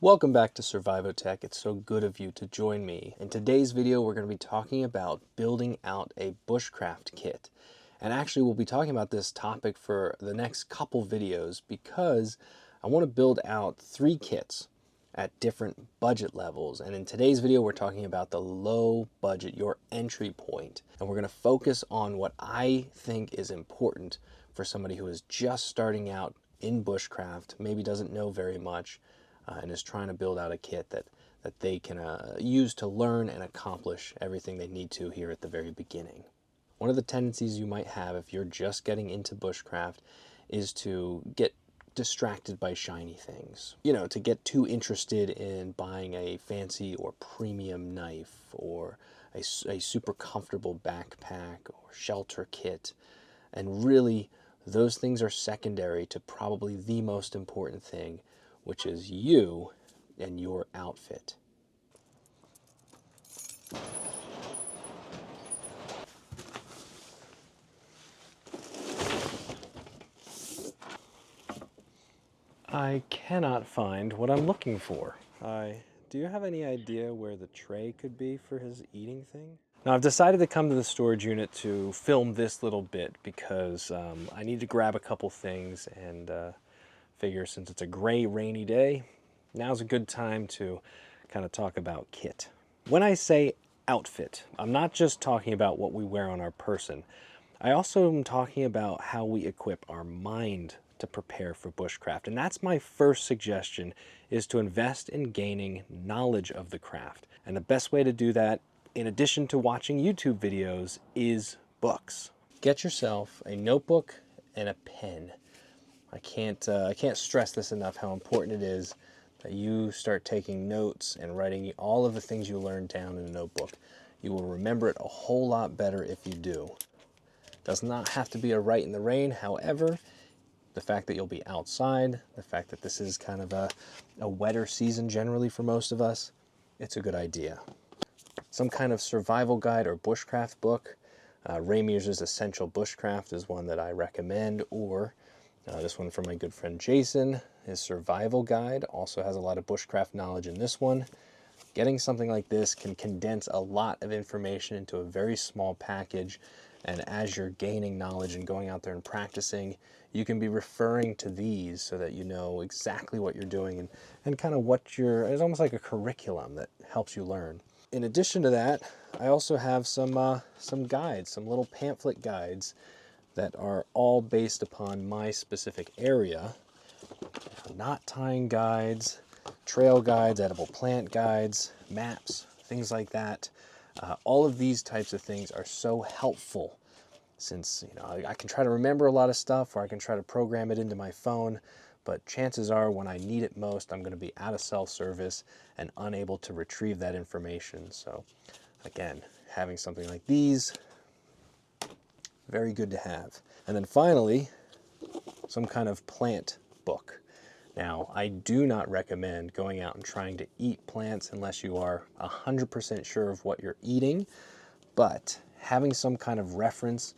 Welcome back to SurvivoTek. It's so good of you to join me. In today's video, we're going to be talking about building out a bushcraft kit. And actually, we'll be talking about this topic for the next couple videos because I want to build out 3 kits at different budget levels. And in today's video, we're talking about the low budget, your entry point. And we're going to focus on what I think is important for somebody who is just starting out in bushcraft, maybe doesn't know very much, and is trying to build out a kit that they can use to learn and accomplish everything they need to here at the very beginning. One of the tendencies you might have if you're just getting into bushcraft is to get distracted by shiny things. You know, to get too interested in buying a fancy or premium knife or a super comfortable backpack or shelter kit. And really, those things are secondary to probably the most important thing, which is you and your outfit. I cannot find what I'm looking for. Do you have any idea where the tray could be for his eating thing? Now, I've decided to come to the storage unit to film this little bit because I need to grab a couple things and figure since it's a gray, rainy day, now's a good time to kind of talk about kit. When I say outfit, I'm not just talking about what we wear on our person. I also am talking about how we equip our mind to prepare for bushcraft. And that's my first suggestion, is to invest in gaining knowledge of the craft. And the best way to do that, in addition to watching YouTube videos, is books. Get yourself a notebook and a pen. I can't stress this enough, how important it is that you start taking notes and writing all of the things you learned down in a notebook. You will remember it a whole lot better if you do. It does not have to be a write in the rain. However, the fact that you'll be outside, the fact that this is kind of a wetter season generally for most of us, it's a good idea. Some kind of survival guide or bushcraft book. Ramier's Essential Bushcraft is one that I recommend, or this one from my good friend Jason, his survival guide, also has a lot of bushcraft knowledge in this one. Getting something like this can condense a lot of information into a very small package, and as you're gaining knowledge and going out there and practicing, you can be referring to these so that you know exactly what you're doing and kind of it's almost like a curriculum that helps you learn. In addition to that, I also have some guides, some little pamphlet guides that are all based upon my specific area. Knot tying guides, trail guides, edible plant guides, maps, things like that. All of these types of things are so helpful since, you know, I can try to remember a lot of stuff, or I can try to program it into my phone, but chances are when I need it most, I'm going to be out of self-service and unable to retrieve that information. So again, having something like these, very good to have. And then finally, some kind of plant book. Now, I do not recommend going out and trying to eat plants unless you are 100% sure of what you're eating, but having some kind of reference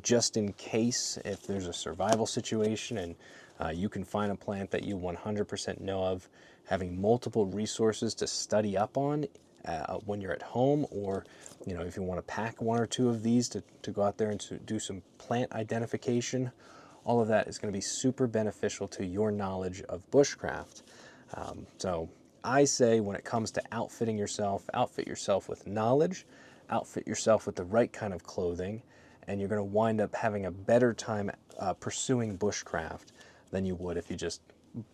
just in case if there's a survival situation and you can find a plant that you 100% know of, having multiple resources to study up on when you're at home, or you know, if you want to pack 1 or 2 of these to go out there and to do some plant identification, all of that is going to be super beneficial to your knowledge of bushcraft. So I say when it comes to outfitting yourself, outfit yourself with knowledge, outfit yourself with the right kind of clothing, and you're going to wind up having a better time pursuing bushcraft than you would if you just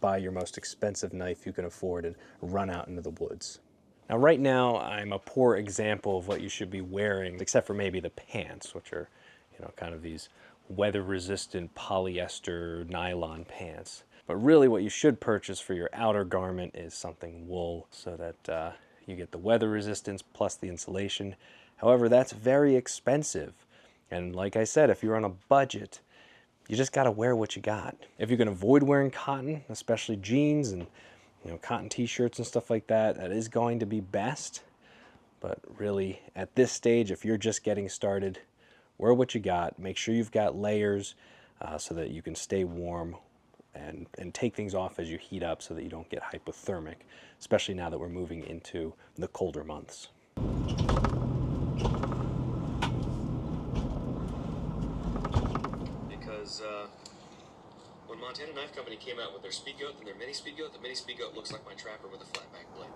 buy your most expensive knife you can afford and run out into the woods. Now right now I'm a poor example of what you should be wearing, except for maybe the pants, which are, you know, kind of these weather-resistant polyester nylon pants. But really what you should purchase for your outer garment is something wool, so that you get the weather resistance plus the insulation. However, that's very expensive. And like I said, if you're on a budget, you just gotta wear what you got. If you can avoid wearing cotton, especially jeans and, you know, cotton t-shirts and stuff like that, that is going to be best. But really, at this stage, if you're just getting started, wear what you got. Make sure you've got layers so that you can stay warm and take things off as you heat up so that you don't get hypothermic, especially now that we're moving into the colder months. Because when Montana Knife Company came out with their Speed Goat and their Mini Speed Goat, the Mini Speed Goat looks like my trapper with a flat back blade.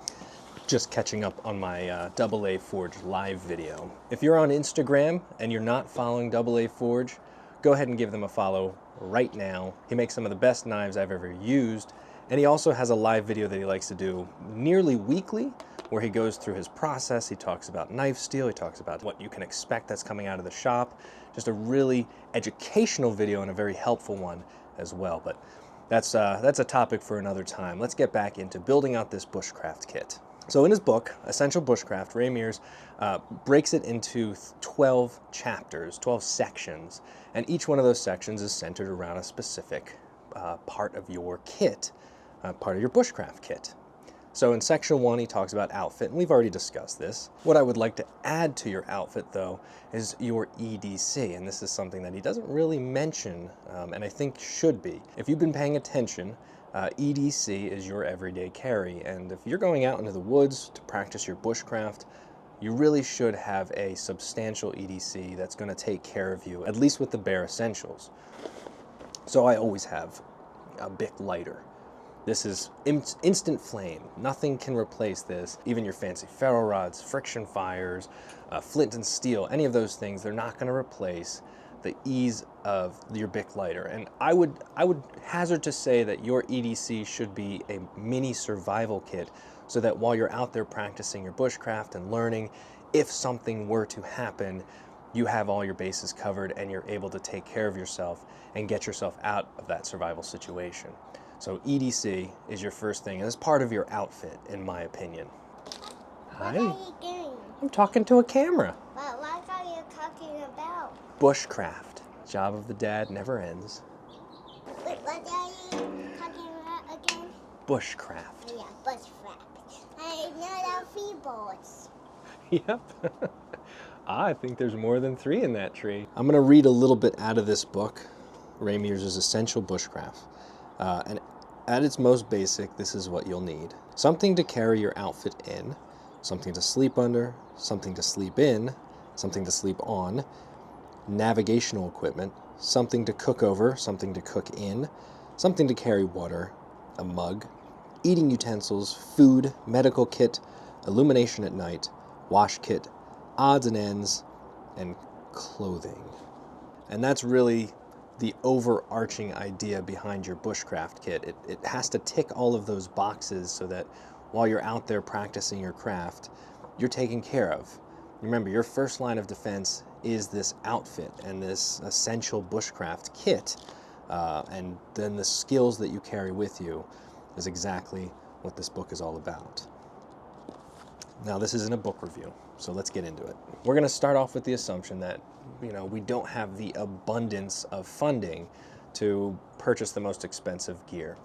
Just catching up on my AA Forge live video. If you're on Instagram and you're not following AA Forge, go ahead and give them a follow right now. He makes some of the best knives I've ever used, and he also has a live video that he likes to do nearly weekly where he goes through his process. He talks about knife steel, he talks about what you can expect that's coming out of the shop. Just a really educational video and a very helpful one as well. But that's a topic for another time. Let's get back into building out this bushcraft kit. So in his book, Essential Bushcraft, Ray Mears breaks it into 12 chapters, 12 sections, and each one of those sections is centered around a specific part of your kit, part of your bushcraft kit. So in section 1, he talks about outfit, and we've already discussed this. What I would like to add to your outfit, though, is your EDC, and this is something that he doesn't really mention, and I think should be. If you've been paying attention, EDC is your everyday carry, and if you're going out into the woods to practice your bushcraft, you really should have a substantial EDC that's going to take care of you, at least with the bare essentials. So I always have a Bic lighter. This is instant flame. Nothing can replace this. Even your fancy ferro rods, friction fires, flint and steel, any of those things, they're not going to replace the ease of your Bic lighter. And I would hazard to say that your EDC should be a mini survival kit, so that while you're out there practicing your bushcraft and learning, if something were to happen, you have all your bases covered and you're able to take care of yourself and get yourself out of that survival situation. So EDC is your first thing, and it's part of your outfit, in my opinion. Hi. What are you doing? I'm talking to a camera. What are you talking about? Bushcraft. Job of the dad never ends. Wait, what are you talking about again? Bushcraft. Yeah, bushcraft. I know the 3 boards. Yep. I think there's more than 3 in that tree. I'm going to read a little bit out of this book, Ray Mears' Essential Bushcraft. And at its most basic, this is what you'll need. Something to carry your outfit in, something to sleep under, something to sleep in, something to sleep on, navigational equipment, something to cook over, something to cook in, something to carry water, a mug, eating utensils, food, medical kit, illumination at night, wash kit, odds and ends, and clothing. And that's really the overarching idea behind your bushcraft kit. It has to tick all of those boxes so that while you're out there practicing your craft, you're taken care of. Remember, your first line of defense is this outfit and this essential bushcraft kit, and then the skills that you carry with you is exactly what this book is all about. Now, this isn't a book review, so let's get into it. We're going to start off with the assumption that, we don't have the abundance of funding to purchase the most expensive gear.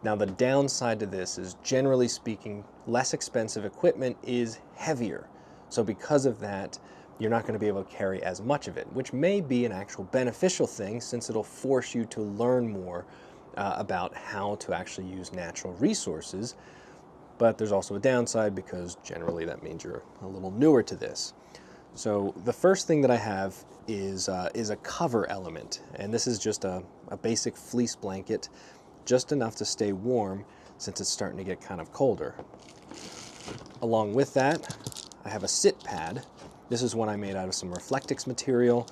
Now, the downside to this is, generally speaking, less expensive equipment is heavier. So because of that, you're not going to be able to carry as much of it, which may be an actual beneficial thing, since it'll force you to learn more about how to actually use natural resources. But there's also a downside, because generally that means you're a little newer to this. So the first thing that I have is a cover element, and this is just a basic fleece blanket, just enough to stay warm since it's starting to get kind of colder. Along with that, I have a sit pad. This is one I made out of some Reflectix material.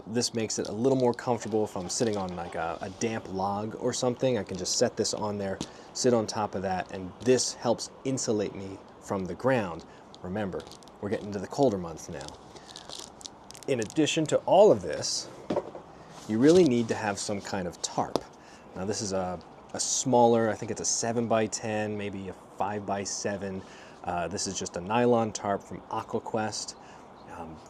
This makes it a little more comfortable if I'm sitting on like a damp log or something. I can just set this on there, sit on top of that, and this helps insulate me from the ground. Remember, we're getting into the colder months now. In addition to all of this, you really need to have some kind of tarp. Now, this is a smaller, I think it's a 7x10, maybe a 5x7. This is just a nylon tarp from AquaQuest.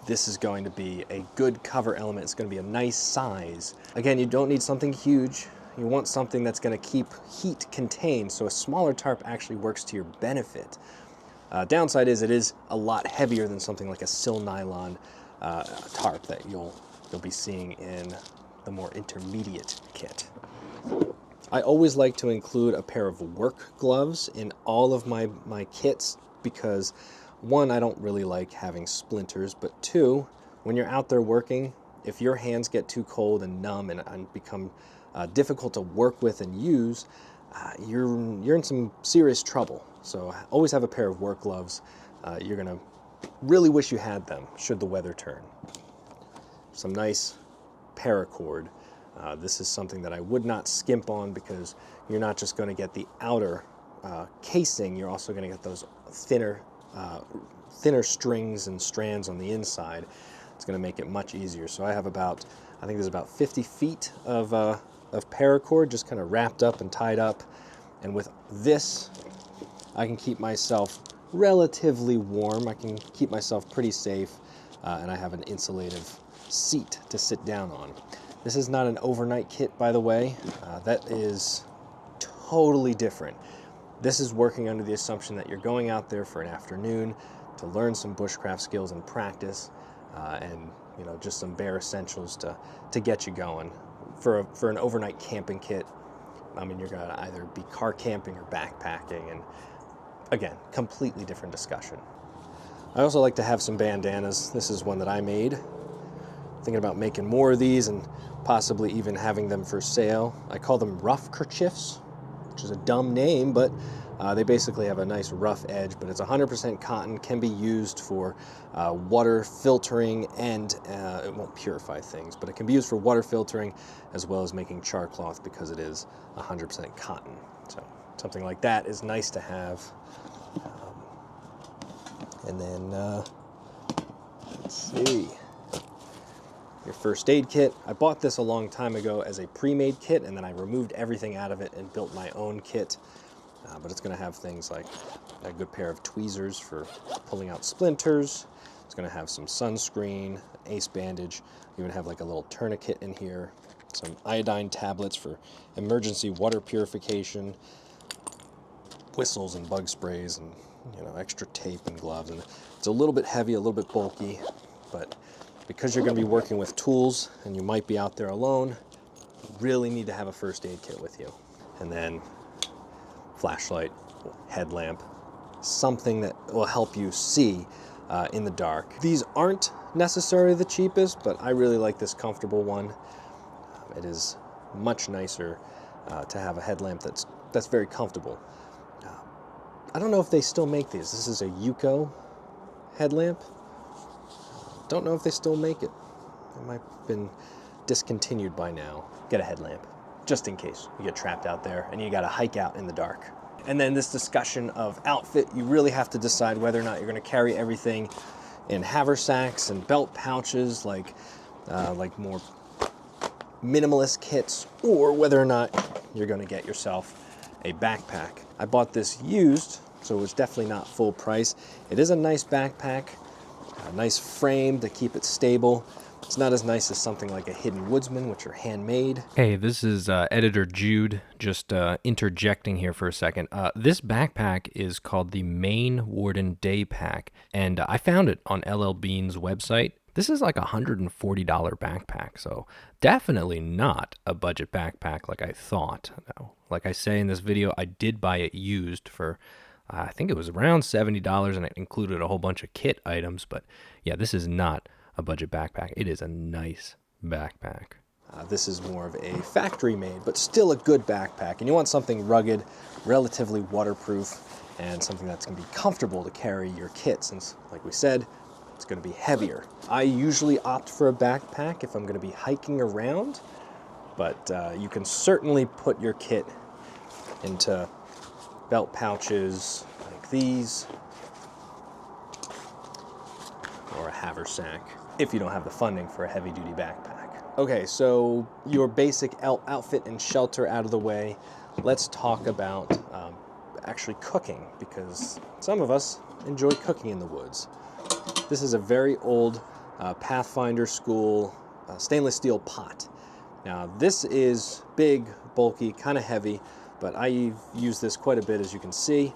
This is going to be a good cover element. It's going to be a nice size. Again, you don't need something huge. You want something that's going to keep heat contained, so a smaller tarp actually works to your benefit. Downside is it is a lot heavier than something like a sil nylon tarp that you'll be seeing in the more intermediate kit. I always like to include a pair of work gloves in all of my kits because, one, I don't really like having splinters, but two, when you're out there working, if your hands get too cold and numb and become difficult to work with and use, you're in some serious trouble. So always have a pair of work gloves. You're gonna really wish you had them should the weather turn. Some nice paracord. This is something that I would not skimp on because you're not just going to get the outer casing, you're also going to get those thinner strings and strands on the inside. It's going to make it much easier. So I have I think there's about 50 feet of paracord just kind of wrapped up and tied up. And with this, I can keep myself relatively warm. I can keep myself pretty safe, and I have an insulative seat to sit down on. This is not an overnight kit, by the way. That is totally different. This is working under the assumption that you're going out there for an afternoon to learn some bushcraft skills and practice, and just some bare essentials to get you going. For an overnight camping kit, I mean, you're gonna either be car camping or backpacking, and again, completely different discussion. I also like to have some bandanas. This is one that I made. Thinking about making more of these and possibly even having them for sale. I call them rough kerchiefs, which is a dumb name, but they basically have a nice rough edge, but it's 100% cotton, can be used for water filtering, and it won't purify things, but it can be used for water filtering as well as making char cloth because it is 100% cotton. So something like that is nice to have. And then, let's see. Your first aid kit. I bought this a long time ago as a pre-made kit, and then I removed everything out of it and built my own kit. But it's going to have things like a good pair of tweezers for pulling out splinters. It's going to have some sunscreen, an ace bandage. You even have like a little tourniquet in here. Some iodine tablets for emergency water purification. Whistles and bug sprays, and extra tape and gloves. And it's a little bit heavy, a little bit bulky, but because you're going to be working with tools and you might be out there alone, you really need to have a first aid kit with you. And then flashlight, headlamp, something that will help you see in the dark. These aren't necessarily the cheapest, but I really like this comfortable one. It is much nicer to have a headlamp that's very comfortable. I don't know if they still make these. This is a Yuko headlamp. Don't know if they still make it. It might have been discontinued by now. Get a headlamp, just in case you get trapped out there and you gotta hike out in the dark. And then this discussion of outfit, you really have to decide whether or not you're gonna carry everything in haversacks and belt pouches, like more minimalist kits, or whether or not you're gonna get yourself a backpack. I bought this used, so it's definitely not full price. It is a nice backpack, a nice frame to keep it stable. It's not as nice as something like a Hidden Woodsman, which are handmade. Hey, this is editor Jude, just interjecting here for a second. This backpack is called the Maine Warden Day Pack, and I found it on LL Bean's website. This is like a $140 backpack, so definitely not a budget backpack like I thought. No. Like I say in this video, I did buy it used for, I think it was around $70, and it included a whole bunch of kit items, but yeah, this is not a budget backpack. It is a nice backpack. This is more of a factory made, but still a good backpack. And you want something rugged, relatively waterproof, and something that's going to be comfortable to carry your kit, since, like we said, it's going to be heavier. I usually opt for a backpack if I'm going to be hiking around, but you can certainly put your kit into belt pouches like these, or a haversack, if you don't have the funding for a heavy-duty backpack. Okay, so your basic outfit and shelter out of the way, let's talk about actually cooking, because some of us enjoy cooking in the woods. This is a very old Pathfinder school stainless steel pot. Now this is big, bulky, kind of heavy, but I use this quite a bit, as you can see,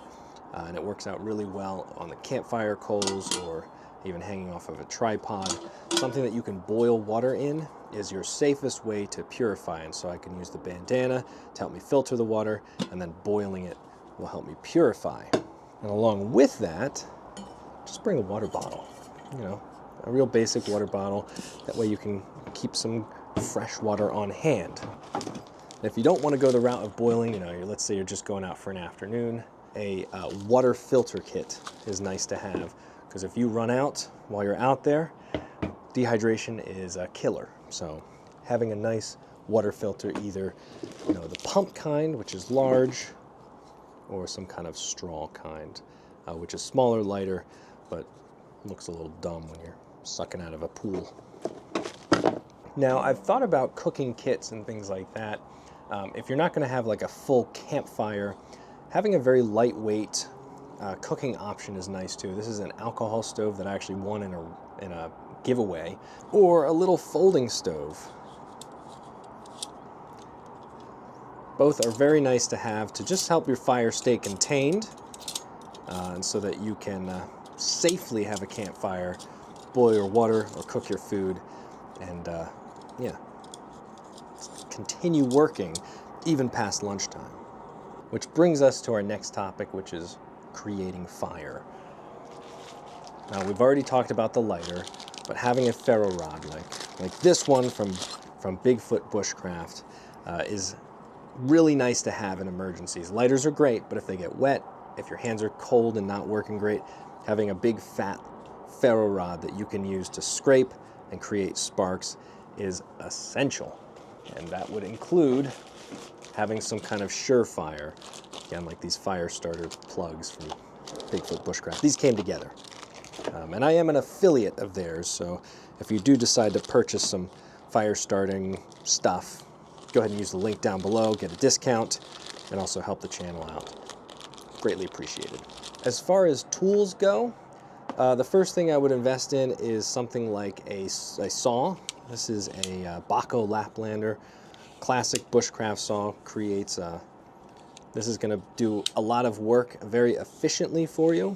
and it works out really well on the campfire coals or even hanging off of a tripod. Something that you can boil water in is your safest way to purify, and so I can use the bandana to help me filter the water, and then boiling it will help me purify. And along with that, just bring a water bottle, you know, a real basic water bottle. That way you can keep some fresh water on hand. And if you don't want to go the route of boiling, you know, let's say you're just going out for an afternoon, a water filter kit is nice to have, because if you run out while you're out there, dehydration is a killer. So having a nice water filter, either, you know, the pump kind, which is large, or some kind of straw kind, which is smaller, lighter, but looks a little dumb when you're sucking out of a pool. Now, I've thought about cooking kits and things like that. If you're not going to have like a full campfire, having a very lightweight cooking option is nice too. This is an alcohol stove that I actually won in a giveaway, or a little folding stove. Both are very nice to have to just help your fire stay contained, and so that you can safely have a campfire, boil your water or cook your food, and yeah, continue working even past lunchtime. Which brings us to our next topic, which is creating fire. Now, we've already talked about the lighter, but having a ferro rod like this one from Bigfoot Bushcraft is really nice to have in emergencies. Lighters are great, but if they get wet, if your hands are cold and not working great, having a big fat ferro rod that you can use to scrape and create sparks is essential. And that would include having some kind of surefire. Again, like these fire starter plugs from Bigfoot Bushcraft. These came together. And I am an affiliate of theirs, so if you do decide to purchase some fire starting stuff, go ahead and use the link down below, get a discount, and also help the channel out. Greatly appreciated. As far as tools go, the first thing I would invest in is something like a saw. This is a Baco Laplander classic bushcraft saw. This is going to do a lot of work very efficiently for you.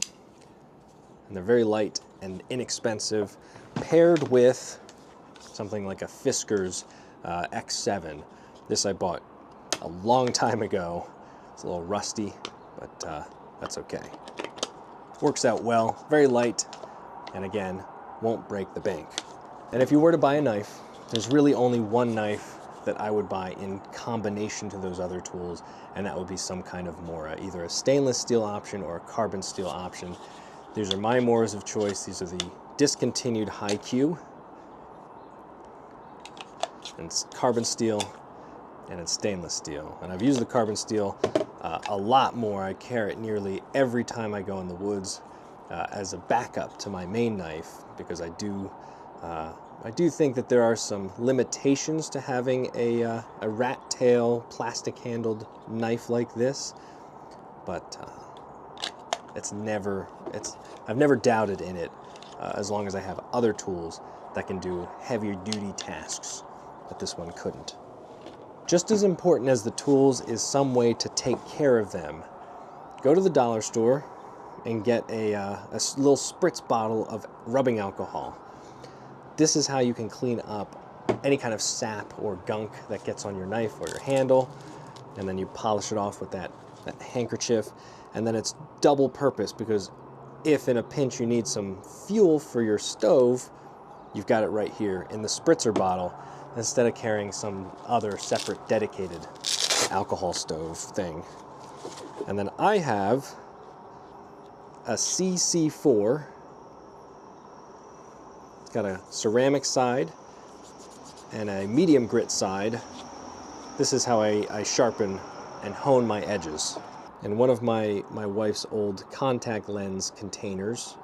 And they're very light and inexpensive, paired with something like a Fisker's X7. This I bought a long time ago. It's a little rusty, but that's okay. Works out well, very light, and again, won't break the bank. And if you were to buy a knife, there's really only one knife that I would buy in combination to those other tools, and that would be some kind of Mora, either a stainless steel option or a carbon steel option. These are my Moras of choice. These are the discontinued High Q, and it's carbon steel, and it's stainless steel. And I've used the carbon steel a lot more. I carry it nearly every time I go in the woods as a backup to my main knife, because I do think that there are some limitations to having a rat tail plastic handled knife like this, but I've never doubted in it, as long as I have other tools that can do heavier duty tasks that this one couldn't. Just as important as the tools is some way to take care of them. Go to the dollar store and get a little spritz bottle of rubbing alcohol. This is how you can clean up any kind of sap or gunk that gets on your knife or your handle, and then you polish it off with that handkerchief, and then it's double purpose, because if in a pinch you need some fuel for your stove, you've got it right here in the spritzer bottle, instead of carrying some other separate dedicated alcohol stove thing. And then I have a CC4. It's got a ceramic side and a medium grit side. This is how I sharpen and hone my edges. In one of my wife's old contact lens containers,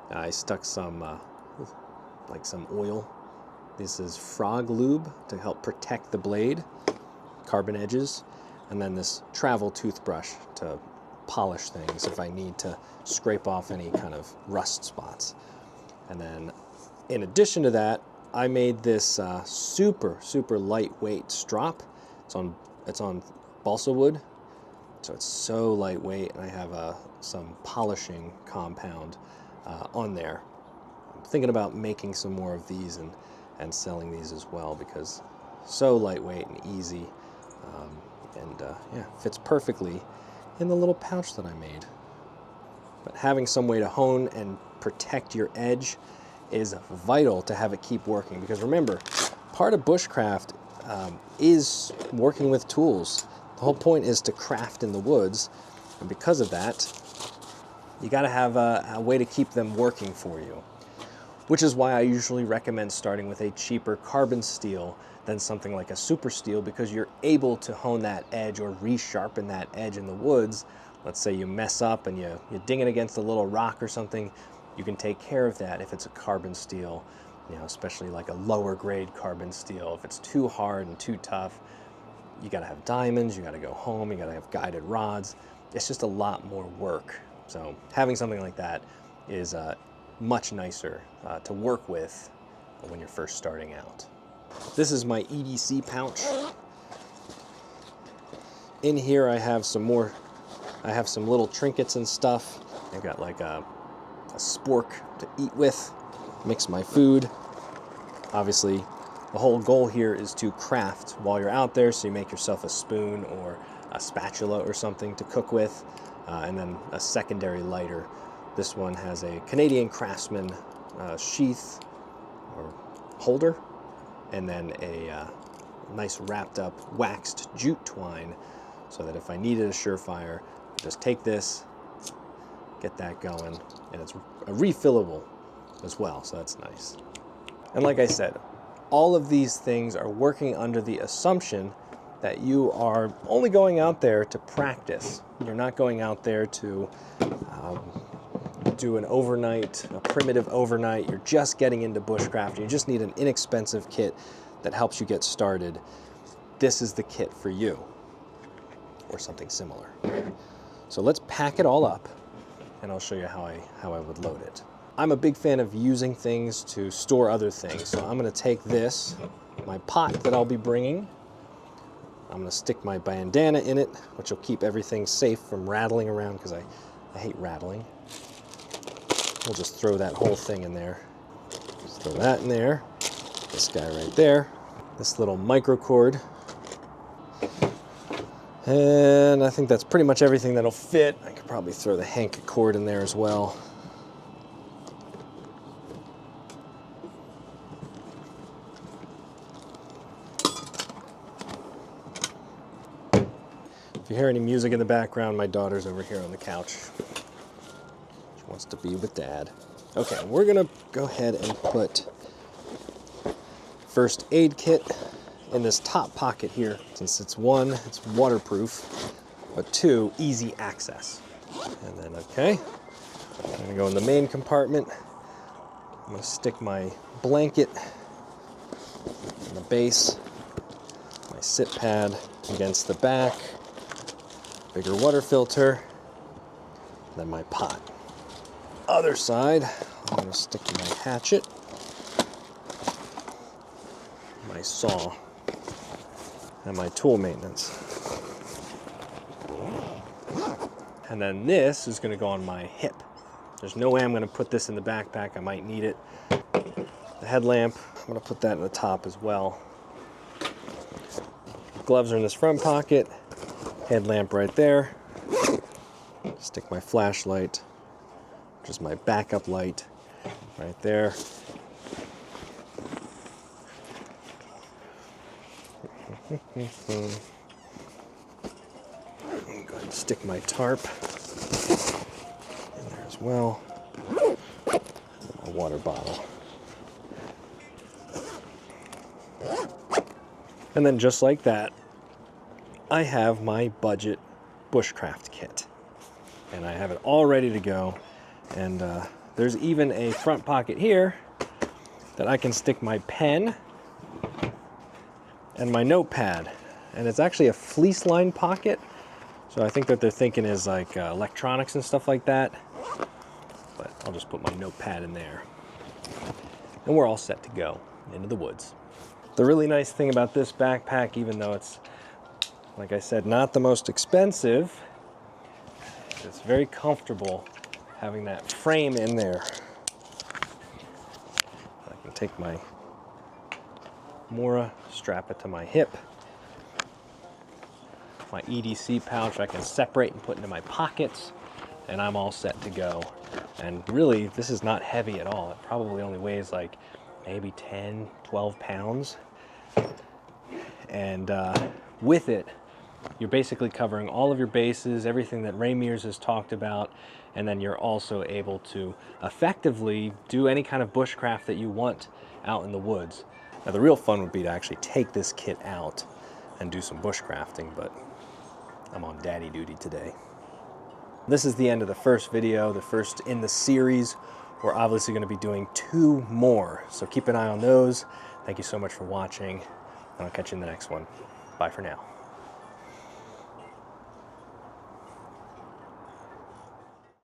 I stuck some some oil. This is frog lube to help protect the blade, carbon edges, and then this travel toothbrush to polish things if I need to scrape off any kind of rust spots. And then in addition to that, I made this super lightweight strop. It's on balsa wood, so it's so lightweight, and I have some polishing compound on there. thinking about making some more of these and selling these as well, because so lightweight and easy, yeah, fits perfectly in the little pouch that I made. But having some way to hone and protect your edge is vital to have it keep working, because remember, part of bushcraft is working with tools. The whole point is to craft in the woods, and because of that, you got to have a way to keep them working for you, which is why I usually recommend starting with a cheaper carbon steel than something like a super steel, because you're able to hone that edge or resharpen that edge in the woods. Let's say you mess up and you ding it against a little rock or something, you can take care of that if it's a carbon steel, you know, especially like a lower grade carbon steel. If it's too hard and too tough, you gotta have diamonds, you gotta go home, you gotta have guided rods. It's just a lot more work. So having something like that is much nicer to work with when you're first starting out. This is my EDC pouch. In here I have some little trinkets and stuff. I've got like a spork to eat with, mix my food. Obviously, the whole goal here is to craft while you're out there, so you make yourself a spoon or a spatula or something to cook with, and then a secondary lighter. This one has a Canadian Craftsman sheath or holder, and then a nice wrapped up waxed jute twine, so that if I needed a Surefire, just take this, get that going, and it's refillable as well, so that's nice. And like I said, all of these things are working under the assumption that you are only going out there to practice. You're not going out there to do a primitive overnight. You're just getting into bushcraft. You just need an inexpensive kit that helps you get started. This is the kit for you, or something similar. So let's pack it all up, and I'll show you how I would load it. I'm a big fan of using things to store other things. So I'm gonna take this, my pot that I'll be bringing. I'm gonna stick my bandana in it, which will keep everything safe from rattling around, because I hate rattling. We'll just throw that whole thing in there. Just throw that in there. This guy right there. This little micro cord. And I think that's pretty much everything that'll fit. I could probably throw the hanky cord in there as well. If you hear any music in the background, my daughter's over here on the couch. She wants to be with Dad. Okay, we're gonna go ahead and put first aid kit in this top pocket here, since it's one, it's waterproof, but two, easy access. And then, okay, I'm gonna go in the main compartment. I'm gonna stick my blanket in the base, my sit pad against the back, bigger water filter, then my pot. Other side, I'm gonna stick my hatchet, my saw, and my tool maintenance. And then this is gonna go on my hip. There's no way I'm gonna put this in the backpack. I might need it. The headlamp, I'm gonna put that in the top as well. Gloves are in this front pocket. Headlamp right there. Stick my flashlight, which is my backup light, right there. I'm going to go ahead and stick my tarp in there as well. A water bottle. And then just like that, I have my budget bushcraft kit. And I have it all ready to go. And there's even a front pocket here that I can stick my pen and my notepad. And it's actually a fleece lined pocket. So I think that they're thinking is like electronics and stuff like that. But I'll just put my notepad in there. And we're all set to go into the woods. The really nice thing about this backpack, even though it's, like I said, not the most expensive, it's very comfortable having that frame in there. take my Mora, strap it to my hip. My EDC pouch I can separate and put into my pockets, and I'm all set to go. And really, this is not heavy at all. It probably only weighs like maybe 10, 12 pounds. And with it, you're basically covering all of your bases, everything that Ray Mears has talked about, and then you're also able to effectively do any kind of bushcraft that you want out in the woods. Now, the real fun would be to actually take this kit out and do some bushcrafting, but I'm on daddy duty today. This is the end of the first video, the first in the series. We're obviously going to be doing 2 more, so keep an eye on those. Thank you so much for watching, and I'll catch you in the next one. Bye for now.